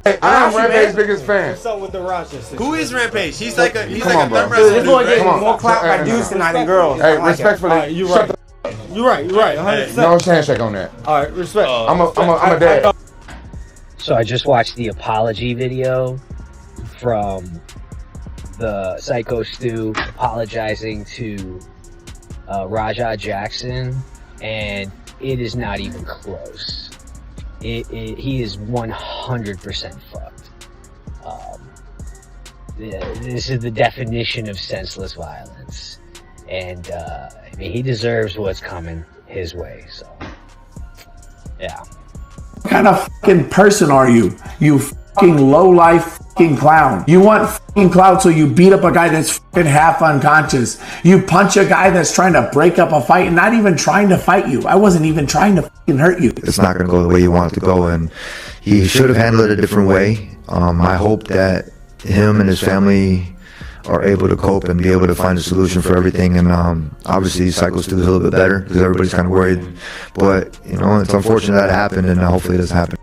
Hey, I'm Rampage's biggest fan. What's up with the Rochester? Who is Rampage? He's like a Come on, bro. thumb wrestler. This boy getting Come on. more clout by dudes tonight than girls. Hey, respectfully, You're right. You're right. 100%. no handshake on that. All right, respect. I'm a dad. So I just watched the apology video from the SykoStu apologizing to Rampage Jackson, and it is not even close. He is 100% fucked. This is the definition of senseless violence, and I mean, he deserves what's coming his way. So, yeah. What kind of fucking person are you? You fucking low-life fucking clown. You want fucking clout, so you beat up a guy that's fucking half unconscious. You punch a guy that's trying to break up a fight and not even trying to fight you. I wasn't even trying to fucking hurt you. It's not going to go the way you want it to go, and he should have handled it a different way. I hope that him and his family are able to cope and be able to find a solution for everything. And obviously SykoStu is a little bit better because everybody's kind of worried, but you know, it's unfortunate that happened, and hopefully it doesn't happen.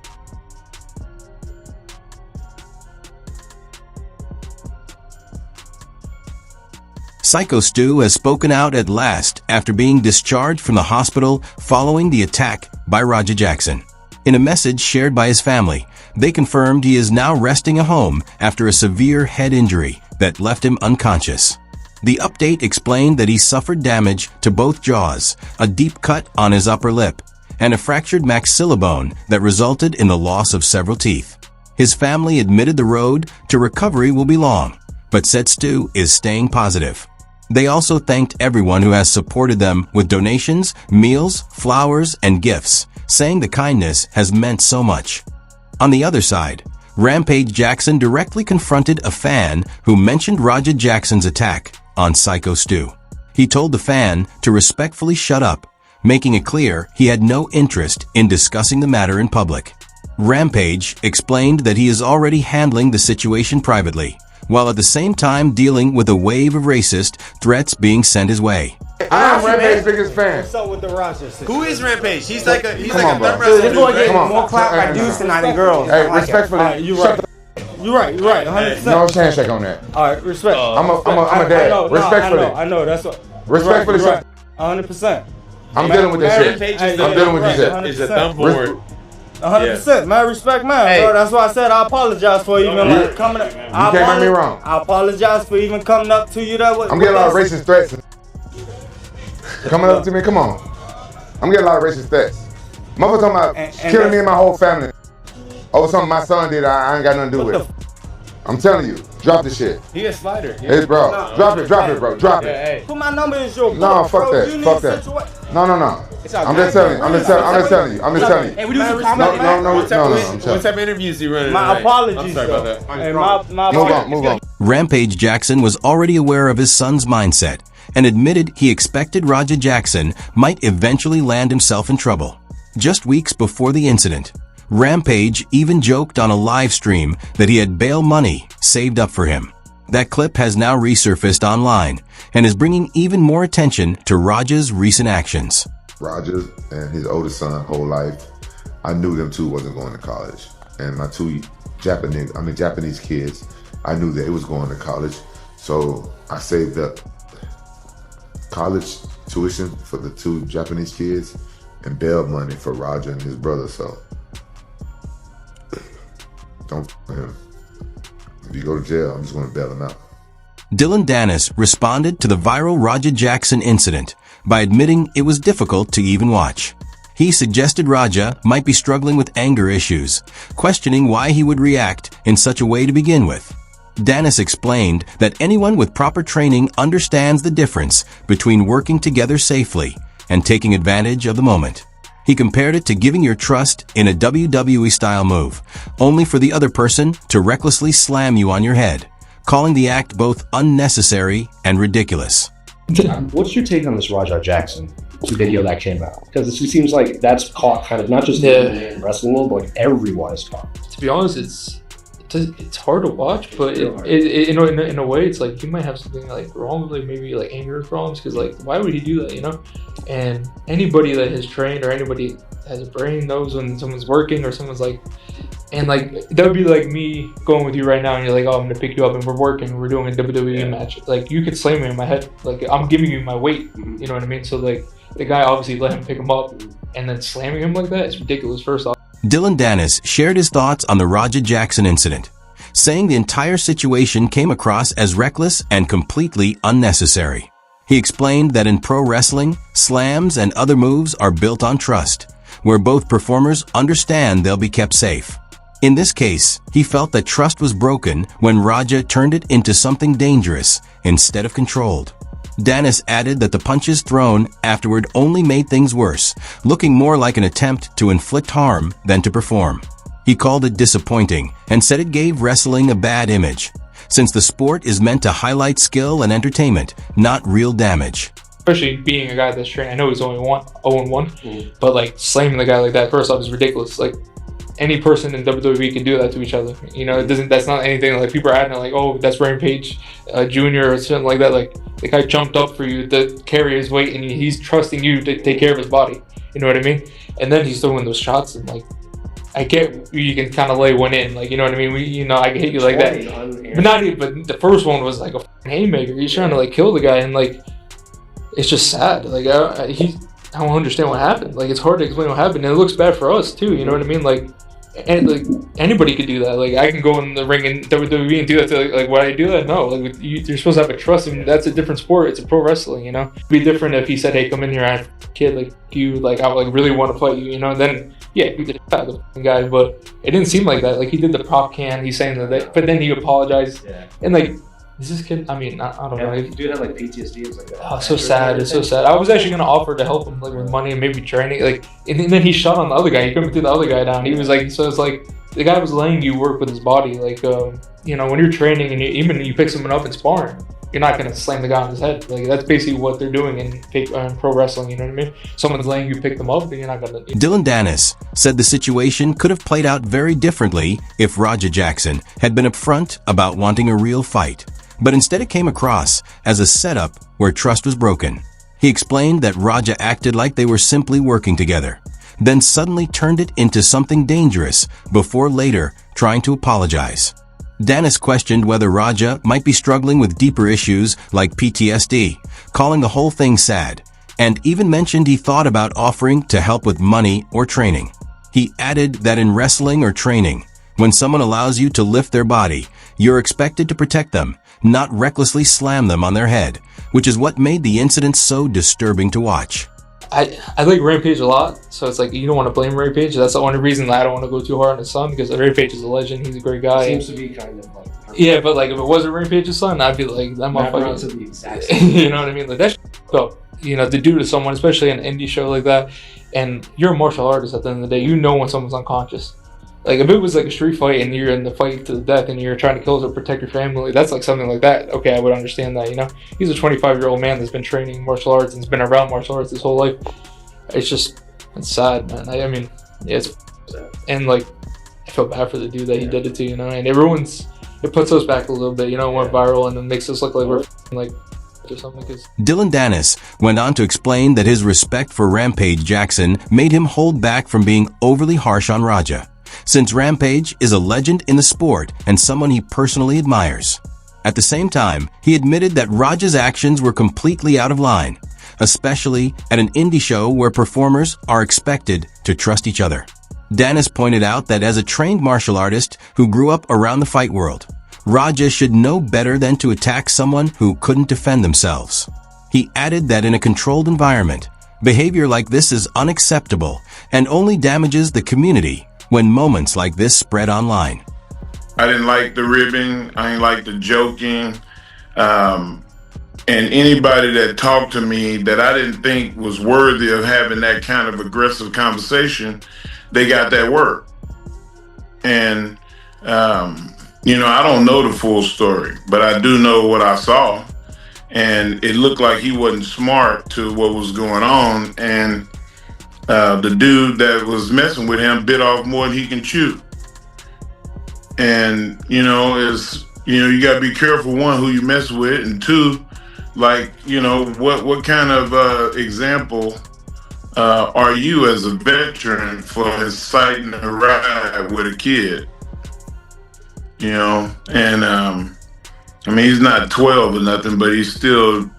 SykoStu has spoken out at last after being discharged from the hospital following the attack by Rampage Jackson. In a message shared by his family, they confirmed he is now resting at home after a severe head injury that left him unconscious. The update explained that he suffered damage to both jaws, a deep cut on his upper lip, and a fractured maxillabone that resulted in the loss of several teeth. His family admitted the road to recovery will be long, but said Stu is staying positive. They also thanked everyone who has supported them with donations, meals, flowers, and gifts, saying the kindness has meant so much. On the other side, Rampage Jackson directly confronted a fan who mentioned Rampage Jackson's attack on SykoStu. He told the fan to respectfully shut up, making it clear he had no interest in discussing the matter in public. Rampage explained that he is already handling the situation privately, while at the same time dealing with a wave of racist threats being sent his way. I'm Rampage's biggest fan. What's up with the Rochester? Who is Rampage? He's like a on, bro. thumb wrestler. This boy getting Come on. more clout by dudes tonight than girls. Hey, respectfully, You're right. 100%. no handshake on that. All right, respect. I'm a dad. Respectfully. I know. That's what. Respectfully, Right. 100%. I'm dealing with this shit. Rampage I'm dealing with this shit. is a thumb board. 100%, man. Respect, man, bro. That's why I said I apologize for even like coming up. You can't make me wrong. I apologize for even coming up to you that way. I'm getting a lot of racist threats. Coming up to me, come on. I'm getting a lot of racist threats. Motherfucker talking about killing me and my whole family over something my son did I ain't got nothing to do with it. I'm telling you, drop the shit. He a slider. Hey, bro, drop it, bro, drop it. Hey. Put my number in your book. No, fuck bro. that, You need fuck that. No. I'm just telling you. I'm just telling you. Hey, we do some No, What type of interviews you running? My apologies. I'm sorry about that. Hey, my apologies. Move on. Rampage Jackson was already aware of his son's mindset and admitted he expected Rampage Jackson might eventually land himself in trouble. Just weeks before the incident, Rampage even joked on a live stream that he had bail money saved up for him. That clip has now resurfaced online and is bringing even more attention to Raja's recent actions. Raja and his oldest son, whole life, I knew them two wasn't going to college. And my two Japanese kids, I knew that it was going to college. So I saved up college tuition for the two Japanese kids and bail money for Raja and his brother. So don't f him. If you go to jail, I'm just going to bail him out. Dylan Dennis responded to the viral Rampage Jackson incident by admitting it was difficult to even watch. He suggested Raja might be struggling with anger issues, questioning why he would react in such a way to begin with. Dennis explained that anyone with proper training understands the difference between working together safely and taking advantage of the moment. He compared it to giving your trust in a WWE-style move, only for the other person to recklessly slam you on your head, calling the act both unnecessary and ridiculous. What's your take on this Rampage Jackson video that came out? Because it seems like that's caught kind of not just the wrestling world, but like everyone is caught. To be honest, it's hard to watch, but in a way, it's like you might have something like wrong, like maybe like anger problems, because like why would he do that, you know? And anybody that has trained or anybody that has a brain knows when someone's working or someone's like And like that would be like me going with you right now, and you're like, "Oh, I'm gonna pick you up, and we're working. We're doing a WWE match." Like you could slam me in my head. Like I'm giving you my weight. You know what I mean? So like the guy obviously let him pick him up, and then slamming him like that is ridiculous. First off. Dylan Dennis shared his thoughts on the Raja Jackson incident, saying the entire situation came across as reckless and completely unnecessary. He explained that in pro wrestling, slams and other moves are built on trust, where both performers understand they'll be kept safe. In this case, he felt that trust was broken when Raja turned it into something dangerous instead of controlled. Dennis added that the punches thrown afterward only made things worse, looking more like an attempt to inflict harm than to perform. He called it disappointing and said it gave wrestling a bad image, since the sport is meant to highlight skill and entertainment, not real damage. Especially being a guy that's trained, I know he's only 0-1, but like slamming the guy like that first off is ridiculous. Like any person in WWE can do that to each other. You know, it doesn't. That's not anything like people are adding like, oh, that's Rampage Jr. or something like that. Like the guy jumped up for you to carry his weight, and he's trusting you to take care of his body. You know what I mean? And then he's throwing those shots, and like, I get you can kind of lay one in, like, you know what I mean? I can hit you like that, but not even. But the first one was like a haymaker. He's trying to like kill the guy, and like, it's just sad. Like I don't understand what happened. Like it's hard to explain what happened, and it looks bad for us too. You know what I mean? Like. And like anybody could do that. Like I can go in the ring in WWE and do that. To, like would I do that? No. Like you're supposed to have a trust, and that's a different sport. It's a pro wrestling. You know, it'd be different if he said, "Hey, come in here, I have a kid. Like you, like I like really want to fight you." You know, then yeah, he did that the guy, but it didn't seem like that. Like he did the prop can. He's saying that, but then he apologized. Yeah. And like, is this kid? I mean, I don't know. Dude had like PTSD. It's like oh, so sad. It's so sad. I was actually gonna offer to help him like with money and maybe training. Like, and then he shot on the other guy. He couldn't do the other guy down. He was like, so it's like. The guy was letting you work with his body, like you know, when you're training and even you pick someone up and sparring, you're not gonna slam the guy on his head. Like that's basically what they're doing in pro wrestling. You know what I mean? Someone's letting you pick them up, then you're not gonna. Dylan Dennis said the situation could have played out very differently if Raja Jackson had been upfront about wanting a real fight, but instead it came across as a setup where trust was broken. He explained that Raja acted like they were simply working together, then suddenly turned it into something dangerous before later trying to apologize. Dennis questioned whether Raja might be struggling with deeper issues like PTSD, calling the whole thing sad, and even mentioned he thought about offering to help with money or training. He added that in wrestling or training, when someone allows you to lift their body, you're expected to protect them, not recklessly slam them on their head, which is what made the incident so disturbing to watch. I like Rampage a lot, so it's like you don't want to blame Rampage. That's the only reason that I don't want to go too hard on his son, because Rampage is a legend. He's a great guy. Seems to be kind of like yeah, but like if it wasn't Rampage's son, I'd be like that motherfucker. You know what I mean? Like that's up. You know, to do to someone, especially an indie show like that, and you're a martial artist at the end of the day. You know when someone's unconscious. Like if it was like a street fight and you're in the fight to the death and you're trying to kill or protect your family, that's like something like that. Okay, I would understand that. You know, he's a 25-year-old man that's been training martial arts and has been around martial arts his whole life. It's sad, man. I mean, yeah, it's and like I feel bad for the dude that he did it to, you know. And it puts us back a little bit, you know, went viral and it makes us look like we're like or something. Dylan Dennis went on to explain that his respect for Rampage Jackson made him hold back from being overly harsh on Raja, since Rampage is a legend in the sport and someone he personally admires. At the same time, he admitted that Raja's actions were completely out of line, especially at an indie show where performers are expected to trust each other. Dennis pointed out that as a trained martial artist who grew up around the fight world, Raja should know better than to attack someone who couldn't defend themselves. He added that in a controlled environment, behavior like this is unacceptable and only damages the community when moments like this spread online. I didn't like the ribbing. I didn't like the joking. And anybody that talked to me that I didn't think was worthy of having that kind of aggressive conversation, they got that word. And, you know, I don't know the full story, but I do know what I saw. And it looked like he wasn't smart to what was going on. And the dude that was messing with him bit off more than he can chew. And, you know, you got to be careful, one, who you mess with, and two, like, you know, what kind of example are you as a veteran for inciting a ride with a kid? You know, and I mean, he's not 12 or nothing, but he's still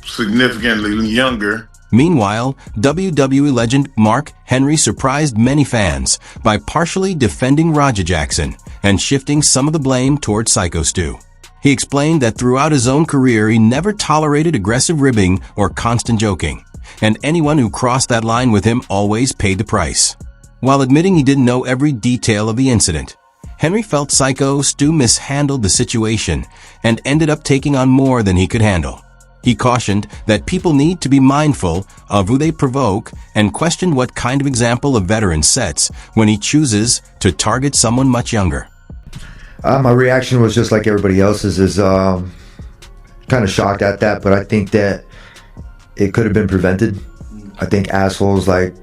significantly younger. Meanwhile, WWE legend Mark Henry surprised many fans by partially defending Raja Jackson and shifting some of the blame towards SykoStu. He explained that throughout his own career, he never tolerated aggressive ribbing or constant joking, and anyone who crossed that line with him always paid the price. While admitting he didn't know every detail of the incident, Henry felt SykoStu mishandled the situation and ended up taking on more than he could handle. He cautioned that people need to be mindful of who they provoke and questioned what kind of example a veteran sets when he chooses to target someone much younger. My reaction was just like everybody else's, is kind of shocked at that, but I think that it could have been prevented. I think assholes like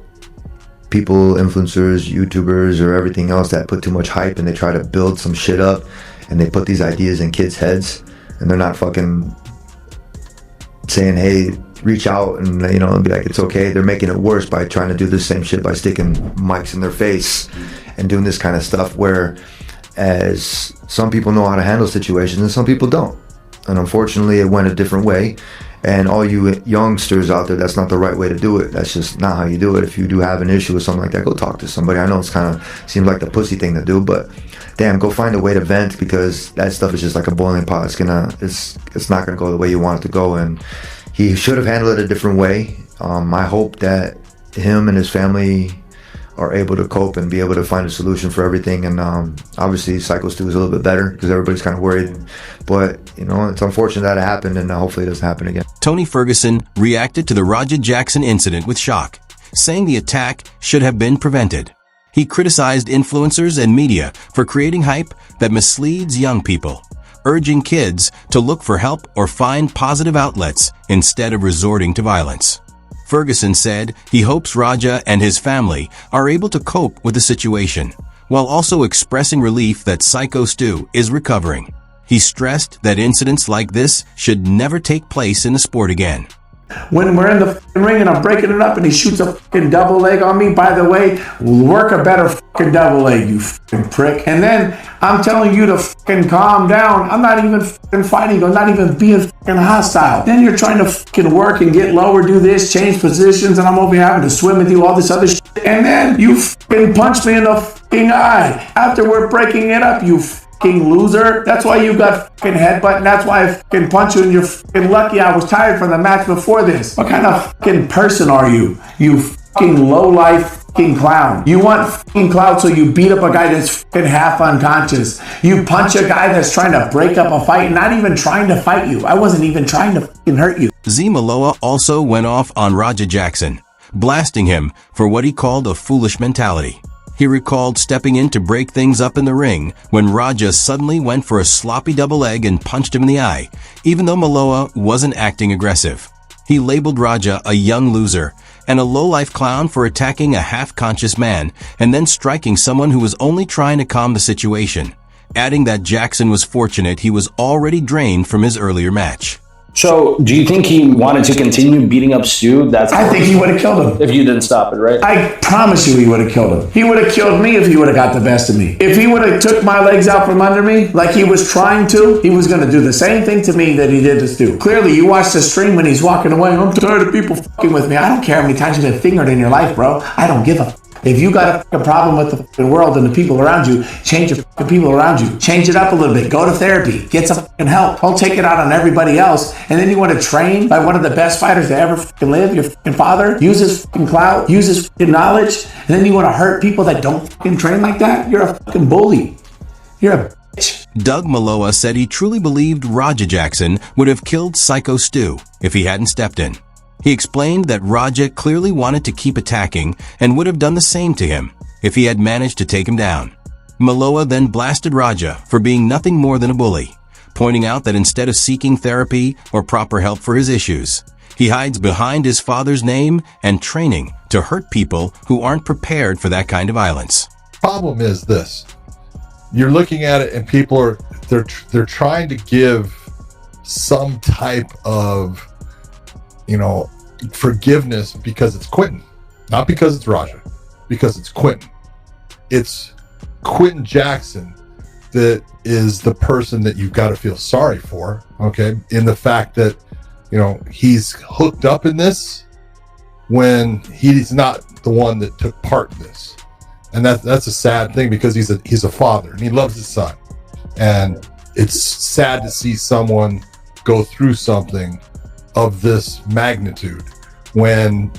people, influencers, YouTubers, or everything else that put too much hype and they try to build some shit up and they put these ideas in kids' heads and they're not fucking saying, hey, reach out and, you know, be like, it's okay. They're making it worse by trying to do the same shit by sticking mics in their face and doing this kind of stuff, where as some people know how to handle situations and some people don't. And unfortunately, it went a different way. And all you youngsters out there, that's not the right way to do it. That's just not how you do it. If you do have an issue with something like that, go talk to somebody. I know it's kind of seems like the pussy thing to do, but damn, go find a way to vent, because that stuff is just like a boiling pot. It's not gonna go the way you want it to go. And he should have handled it a different way. I hope that him and his family are able to cope and be able to find a solution for everything. And obviously SykoStu is a little bit better because everybody's kind of worried, but you know, it's unfortunate that it happened, and hopefully it doesn't happen again. Tony Ferguson reacted to the Raja Jackson incident with shock, saying the attack should have been prevented. He criticized influencers and media for creating hype that misleads young people, urging kids to look for help or find positive outlets instead of resorting to violence. Ferguson said he hopes Raja and his family are able to cope with the situation, while also expressing relief that SykoStu is recovering. He stressed that incidents like this should never take place in the sport again. When we're in the ring and I'm breaking it up and he shoots a fucking double leg on me, by the way, work a better fucking double leg, you fucking prick. And then I'm telling you to fucking calm down. I'm not even fucking fighting. I'm not even being fucking hostile. Then you're trying to fucking work and get lower, do this, change positions, and I'm over here having to swim with you, all this other shit. And then you fucking punch me in the fucking eye. After we're breaking it up, you fucking loser. That's why you got fucking headbutt, and that's why I fucking punch you, and you're fucking lucky I was tired from the match before this. What kind of fucking person are you? You fucking low-life fucking clown. You want fucking clout, so you beat up a guy that's fucking half unconscious. You punch a guy that's trying to break up a fight, not even trying to fight you. I wasn't even trying to fucking hurt you. Z Maloa also went off on Raja Jackson, blasting him for what he called a foolish mentality. He recalled stepping in to break things up in the ring when Raja suddenly went for a sloppy double leg and punched him in the eye, even though Maloa wasn't acting aggressive. He labeled Raja a young loser and a low-life clown for attacking a half-conscious man and then striking someone who was only trying to calm the situation, adding that Jackson was fortunate he was already drained from his earlier match. So, do you think he wanted to continue beating up Stu? I think he would have killed him. If you didn't stop it, right? I promise you he would have killed him. He would have killed me if he would have got the best of me. If he would have took my legs out from under me like he was trying to, he was going to do the same thing to me that he did to Stu. Clearly, you watched the stream when he's walking away. I'm tired of people fucking with me. I don't care how many times you've been fingered in your life, bro. I don't give a fuck. If you got a fucking problem with the fucking world and the people around you, change the fucking people around you. Change it up a little bit. Go to therapy. Get some fucking help. Don't take it out on everybody else. And then you want to train by one of the best fighters to ever fucking live, your fucking father, use his fucking clout, use his fucking knowledge, and then you want to hurt people that don't fucking train like that? You're a fucking bully. You're a bitch. Doug Maloa said he truly believed Raja Jackson would have killed SykoStu if he hadn't stepped in. He explained that Raja clearly wanted to keep attacking and would have done the same to him if he had managed to take him down. Maloa then blasted Raja for being nothing more than a bully, pointing out that instead of seeking therapy or proper help for his issues, he hides behind his father's name and training to hurt people who aren't prepared for that kind of violence. Problem is this. You're looking at it and people are they're trying to give some type of, you know, forgiveness because it's Quentin. Not because it's Raja, because it's Quentin. It's Quentin Jackson that is the person that you've got to feel sorry for, okay? In the fact that, he's hooked up in this when he's not the one that took part in this. And that's a sad thing, because he's a father and he loves his son. And it's sad to see someone go through something of this magnitude when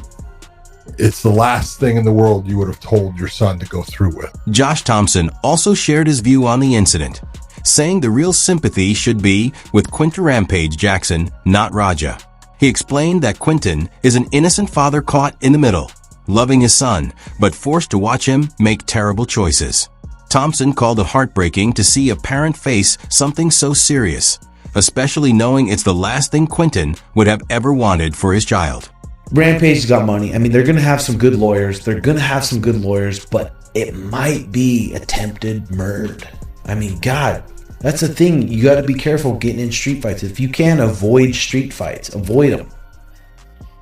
it's the last thing in the world you would have told your son to go through with. Josh Thompson also shared his view on the incident, saying the real sympathy should be with Quentin Rampage Jackson, not Raja. He explained that Quentin is an innocent father caught in the middle, loving his son, but forced to watch him make terrible choices. Thompson called it heartbreaking to see a parent face something so serious, especially knowing it's the last thing Quentin would have ever wanted for his child. Rampage's got money. I mean, they're going to have some good lawyers. But it might be attempted murder. I mean, God, that's the thing. You got to be careful getting in street fights. If you can avoid street fights, avoid them.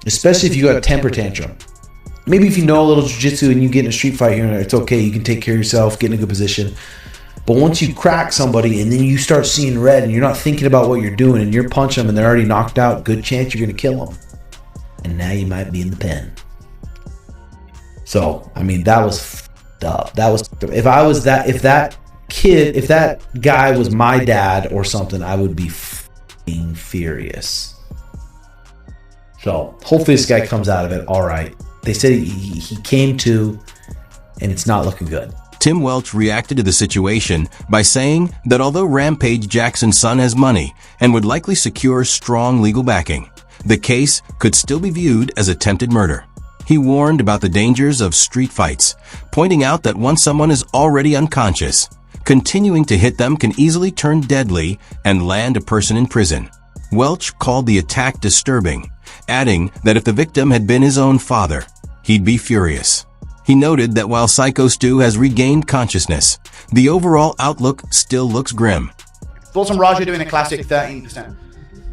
Especially if you got a temper tantrum. Maybe if you know a little jiu-jitsu and you get in a street fight, it's okay. You can take care of yourself, get in a good position. But once you crack somebody and then you start seeing red and you're not thinking about what you're doing and you're punching them and they're already knocked out, good chance you're going to kill them. And now you might be in the pen. So, I mean, that was f***ed up. If that guy was my dad or something, I would be f***ing furious. So, hopefully this guy comes out of it all right. They said he came to, and it's not looking good. Tim Welch reacted to the situation by saying that although Rampage Jackson's son has money and would likely secure strong legal backing, the case could still be viewed as attempted murder. He warned about the dangers of street fights, pointing out that once someone is already unconscious, continuing to hit them can easily turn deadly and land a person in prison. Welch called the attack disturbing, adding that if the victim had been his own father, he'd be furious. He noted that while SykoStu has regained consciousness, the overall outlook still looks grim. Thoughts on Raja doing a classic 13%?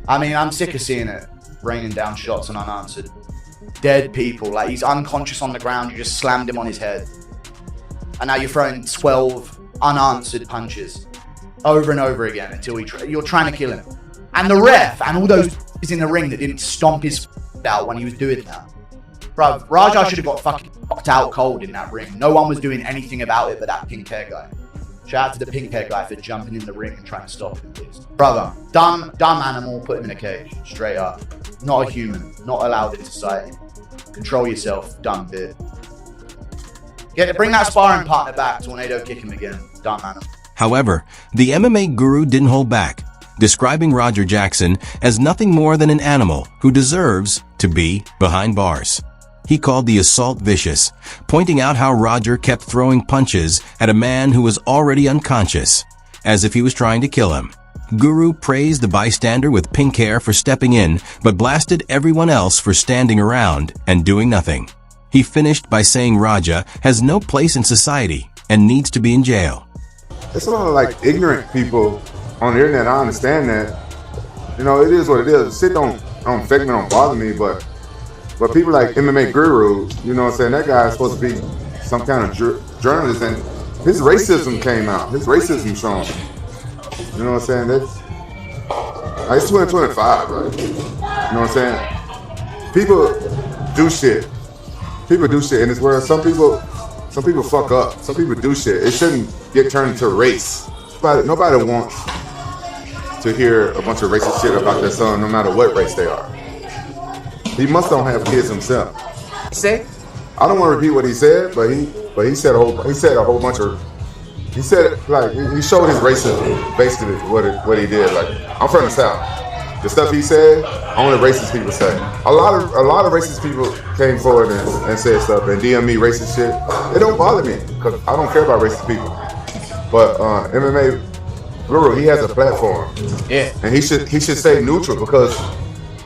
I mean, I'm sick of seeing it, raining down shots and unanswered. Dead people, like he's unconscious on the ground, you just slammed him on his head. And now you're throwing 12 unanswered punches over and over again until you're trying to kill him. And the ref and all those in the ring that didn't stomp his out when he was doing that. Bro, Raja should have got fucking knocked out cold in that ring. No one was doing anything about it but that pink hair guy. Shout out to the pink hair guy for jumping in the ring and trying to stop him, please. Brother, dumb animal, put him in a cage, straight up. Not a human, not allowed in society. Control yourself, dumb bit. Bring that sparring partner back, tornado kick him again, dumb animal. However, the MMA guru didn't hold back, describing Raja Jackson as nothing more than an animal who deserves to be behind bars. He called the assault vicious, pointing out how Raja kept throwing punches at a man who was already unconscious, as if he was trying to kill him. Guru praised the bystander with pink hair for stepping in, but blasted everyone else for standing around and doing nothing. He finished by saying Raja has no place in society and needs to be in jail. It's a lot of like ignorant people on the internet. I understand that. It is what it is. Shit don't affect me, don't bother me, but people like MMA Guru, that guy is supposed to be some kind of journalist, and his racism came out. His racism shown. You know what I'm saying? It's 2025, right? You know what I'm saying? People do shit. People do shit in this world. Some people fuck up. Some people do shit. It shouldn't get turned into race. Nobody wants to hear a bunch of racist shit about their son, no matter what race they are. He must don't have kids himself. Say? I don't want to repeat what he said, but he said a whole bunch of. He said he showed his racism, basically what he did. Like, I'm from the South. The stuff he said, only racist people say. A lot of racist people came forward and said stuff and DM me racist shit. It don't bother me because I don't care about racist people. But MMA Guru, he has a platform. Yeah. And he should stay neutral because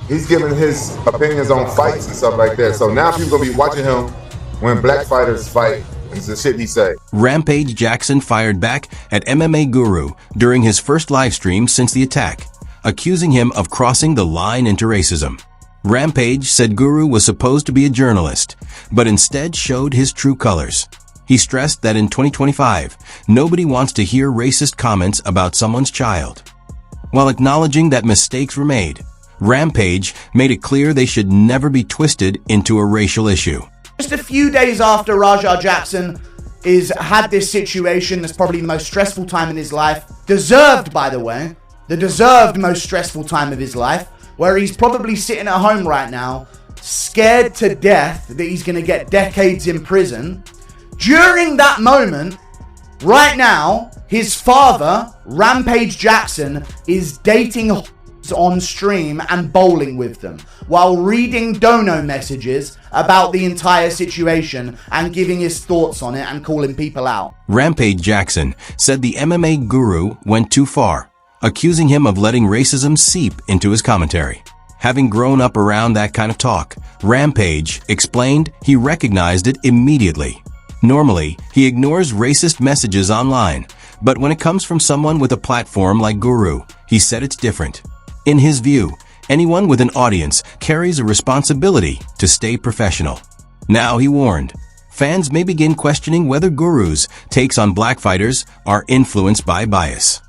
he's giving his opinions on fights and stuff like that. So now people gonna be watching him when black fighters fight. It's the shit he say. Rampage Jackson fired back at MMA Guru during his first live stream since the attack, accusing him of crossing the line into racism. Rampage said Guru was supposed to be a journalist, but instead showed his true colors. He stressed that in 2025, nobody wants to hear racist comments about someone's child. While acknowledging that mistakes were made, Rampage made it clear they should never be twisted into a racial issue. Just a few days after Rampage Jackson had this situation that's probably the most stressful time in his life, deserved, by the way, the deserved most stressful time of his life, where he's probably sitting at home right now, scared to death that he's going to get decades in prison. During that moment, right now, his father, Rampage Jackson, is dating on stream and bowling with them while reading dono messages about the entire situation and giving his thoughts on it and calling people out. Rampage Jackson said the MMA guru went too far, accusing him of letting racism seep into his commentary. Having grown up around that kind of talk, Rampage explained he recognized it immediately. Normally, he ignores racist messages online, but when it comes from someone with a platform like Guru, he said it's different. In his view, anyone with an audience carries a responsibility to stay professional. Now, he warned, fans may begin questioning whether Guru's takes on black fighters are influenced by bias.